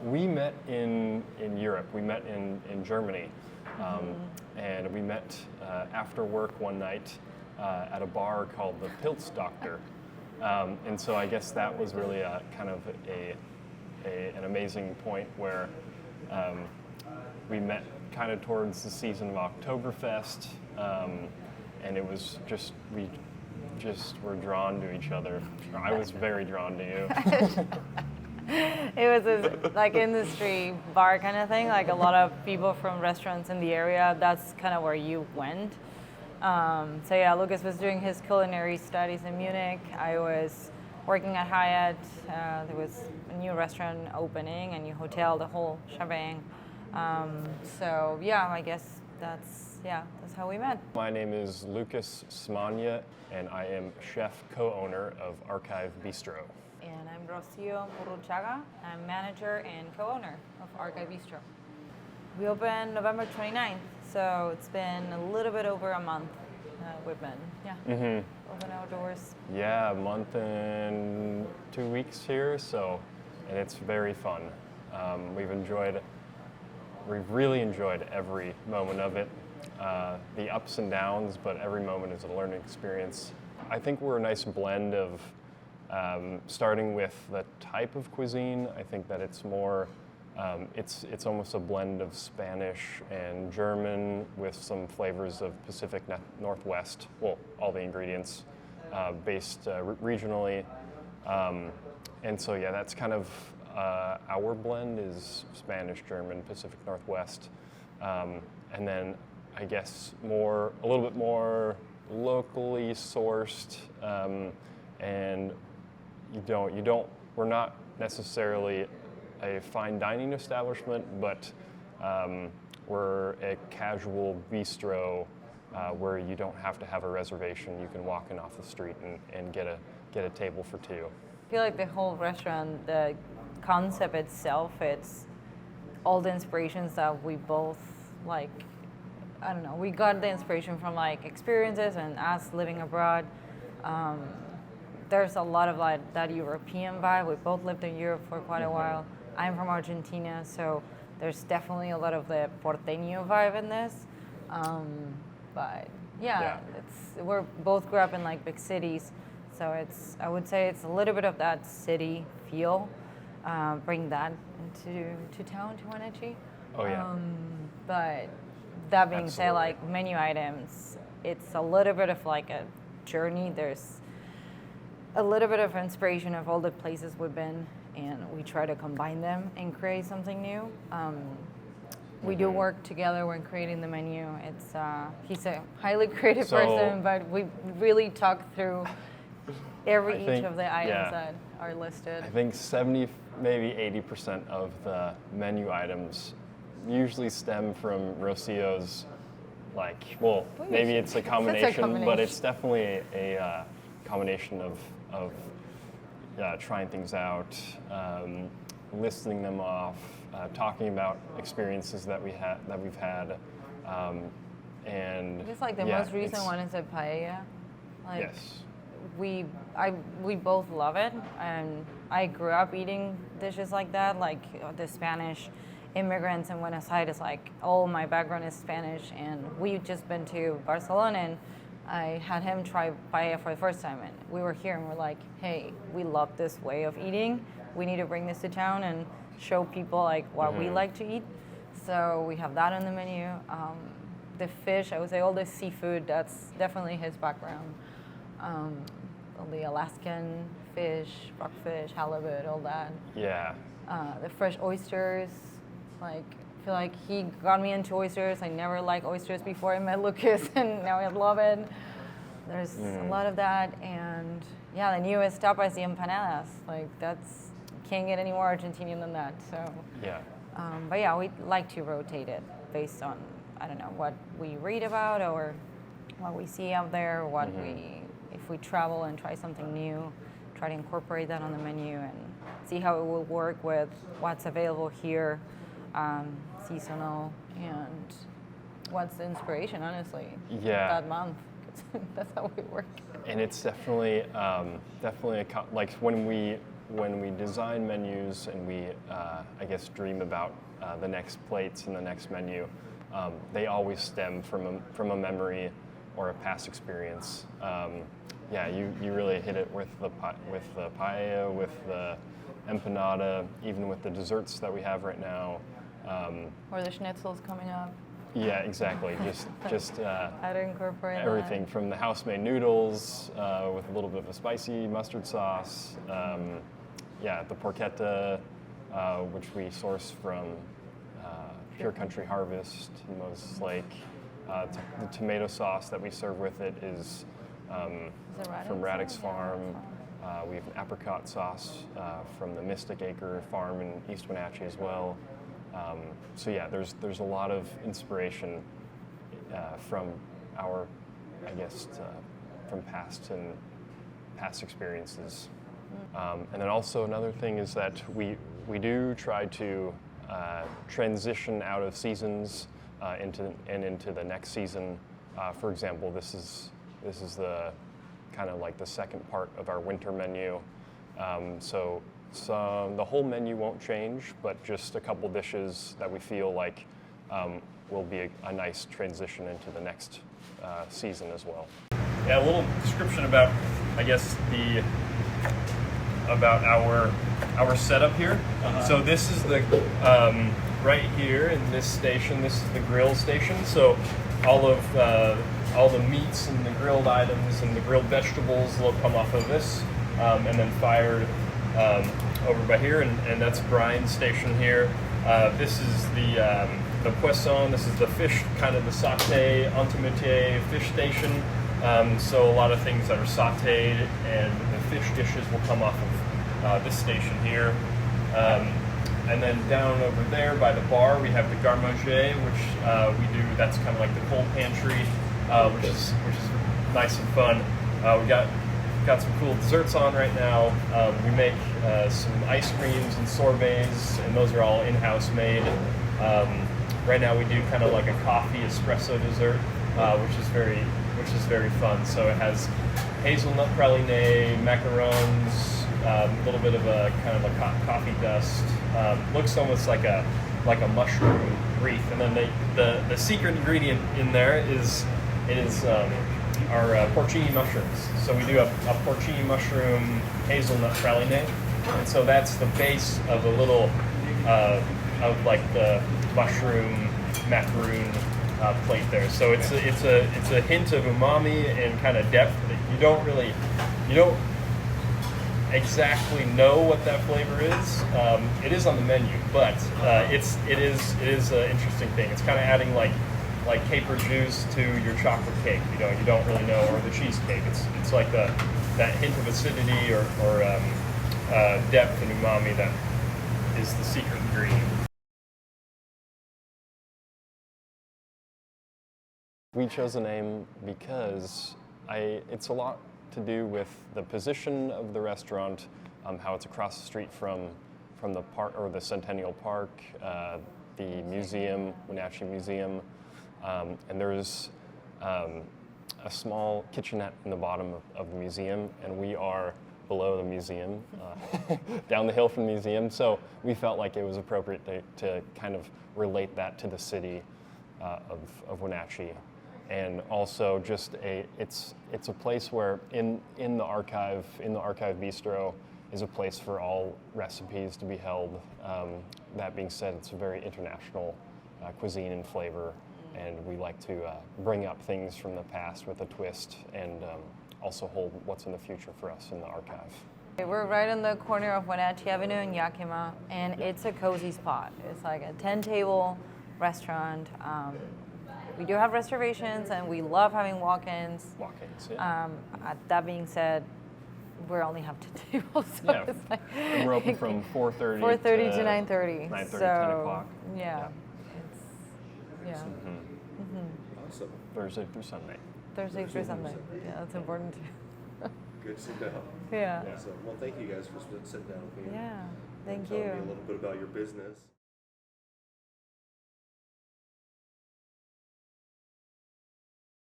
We met in Europe. We met in Germany, and we met after work one night at a bar called the Pilz Doctor. And so I guess that was really a kind of an amazing point where we met kind of towards the season of Oktoberfest, and it was just we just were drawn to each other. I was very drawn to you. It was this like industry bar kind of thing, like a lot of people from restaurants in the area. That's kind of where you went. So yeah, Lucas was doing his culinary studies in Munich. I was working at Hyatt. There was a new restaurant opening, a new hotel, the whole shebang. So yeah, I guess that's how we met. My name is Lucas Szmania, and I am chef co-owner of Archive Bistro. And I'm Rocio Burruchaga. I'm manager and co-owner of Archive Bistro. We opened November 29th, so it's been a little bit over a month we've been, open outdoors. Yeah, a month and 2 weeks here, and it's very fun. We've really enjoyed every moment of it, the ups and downs, but every moment is a learning experience. I think we're a nice blend of starting with the type of cuisine. I think that it's more, it's almost a blend of Spanish and German with some flavors of Pacific Northwest. Well, all the ingredients based regionally, and so yeah, that's kind of our blend is Spanish, German, Pacific Northwest, and then I guess a little bit more locally sourced, and we're not necessarily a fine dining establishment, but we're a casual bistro where you don't have to have a reservation. You can walk in off the street and get a table for two. I feel like the whole restaurant, the concept itself, it's all the inspirations that we both like. I don't know, we got the inspiration from like experiences and us living abroad. There's a lot of like that European vibe. We both lived in Europe for quite a while. I'm from Argentina, so there's definitely a lot of the porteño vibe in this. But we're both grew up in like big cities, so I would say it's a little bit of that city feel. Bring that to town, to Wenatchee. Oh yeah. But that being said, Absolutely. like menu items, it's a little bit of like a journey. There's a little bit of inspiration of all the places we've been, and we try to combine them and create something new. We do work together when creating the menu. It's he's a highly creative person, but we really talk through each of the items that are listed. I think 70, maybe 80% of the menu items usually stem from Rocio's, maybe it's a combination, but it's definitely a combination of trying things out, listing them off, talking about experiences that we've had, and I guess like the most recent one is a paella. Yes. We both love it, and I grew up eating dishes like that, like the Spanish immigrants in Buenos Aires. Like all my background is Spanish, and we've just been to Barcelona, and I had him try paella for the first time, and we were here and we're like, hey, we love this way of eating. We need to bring this to town and show people like what we like to eat. So we have that on the menu. The fish, I would say all the seafood, that's definitely his background. All the Alaskan fish, rockfish, halibut, all that. Yeah. The fresh oysters, like I feel like he got me into oysters. I never liked oysters before I met Lucas, and now I love it. There's a lot of that, and yeah, the newest tapas, the empanadas. Like that's can't get any more Argentinian than that. So Yeah. But yeah, we like to rotate it based on what we read about or what we see out there, if we travel and try something new, try to incorporate that on the menu and see how it will work with what's available here, seasonal, and what's the inspiration, honestly, that month. That's how we work. And it's definitely like when we when we design menus and we, I guess, dream about the next plates and the next menu, they always stem from a memory or a past experience. Yeah, you really hit it with the paella, with the empanada, even with the desserts that we have right now. Or the schnitzel's coming up. Yeah, exactly. Just How to incorporate everything from the house-made noodles with a little bit of a spicy mustard sauce. Yeah, the porchetta, which we source from Pure Country Harvest in Moses Lake. The tomato sauce that we serve with it is from Radix Farm. We have an apricot sauce from the Mystic Acre Farm in East Wenatchee as well. So yeah, there's a lot of inspiration from our, I guess, from past experiences. And then also another thing is that we do try to transition out of seasons into the next season. For example, this is the kind of like the second part of our winter menu. So the whole menu won't change, but just a couple dishes that we feel like will be a nice transition into the next season as well. Yeah, a little description about, I guess, about our setup here. So this is the right here in this station. This is the grill station. So all the meats and the grilled items and the grilled vegetables will come off of this, and then fired over by here, and that's Brian's station here. This is the poisson. This is the fish, kind of the sauté entremetier fish station. So a lot of things that are sautéed and the fish dishes will come off of this station here. And then down over there by the bar, we have the garde-manger, which we do. That's kind of like the cold pantry, which is nice and fun. We got some cool desserts on right now. We make some ice creams and sorbets, and those are all in-house made. Right now we do kind of like a coffee espresso dessert, which is very fun. So it has hazelnut praline, macarons, a little bit of a kind of a coffee dust. Looks almost like a mushroom wreath. And then the secret ingredient in there is our porcini mushrooms. So we do a porcini mushroom hazelnut praline, and so that's the base of a little of like the mushroom macaroon plate there. So it's a hint of umami and kind of depth that you don't exactly know what that flavor is. It is on the menu, but it is an interesting thing. It's kind of adding like caper juice to your chocolate cake. You don't really know, or the cheesecake. It's like that hint of acidity or depth and umami that is the secret ingredient. We chose a name because it's a lot to do with the position of the restaurant, how it's across the street from the park or the Centennial Park, the museum, Wenatchee Museum, and there's a small kitchenette in the bottom of the museum, and we are below the museum, down the hill from the museum. So we felt like it was appropriate to kind of relate that to the city of Wenatchee. And also just it's a place where in the archive bistro is a place for all recipes to be held. That being said, it's a very international cuisine and flavor, and we like to bring up things from the past with a twist, and also hold what's in the future for us in the archive. We're right on the corner of Wenatchee Avenue in Yakima, and it's a cozy spot. It's like a 10-table restaurant. We do have reservations, and we love having walk-ins. Walk-ins, yeah. That being said, we only have 2 tables, so Yeah, it's like we're open from 4:30 to 9:30. 9:30, so, 10 o'clock. Yeah. Yeah. Awesome. Thursday through Sunday. Thursday through Sunday. Yeah, that's important too. Good to know. Yeah. Awesome. Well, thank you guys for sitting down with me. Yeah. and Thank telling me a you. little bit about your business.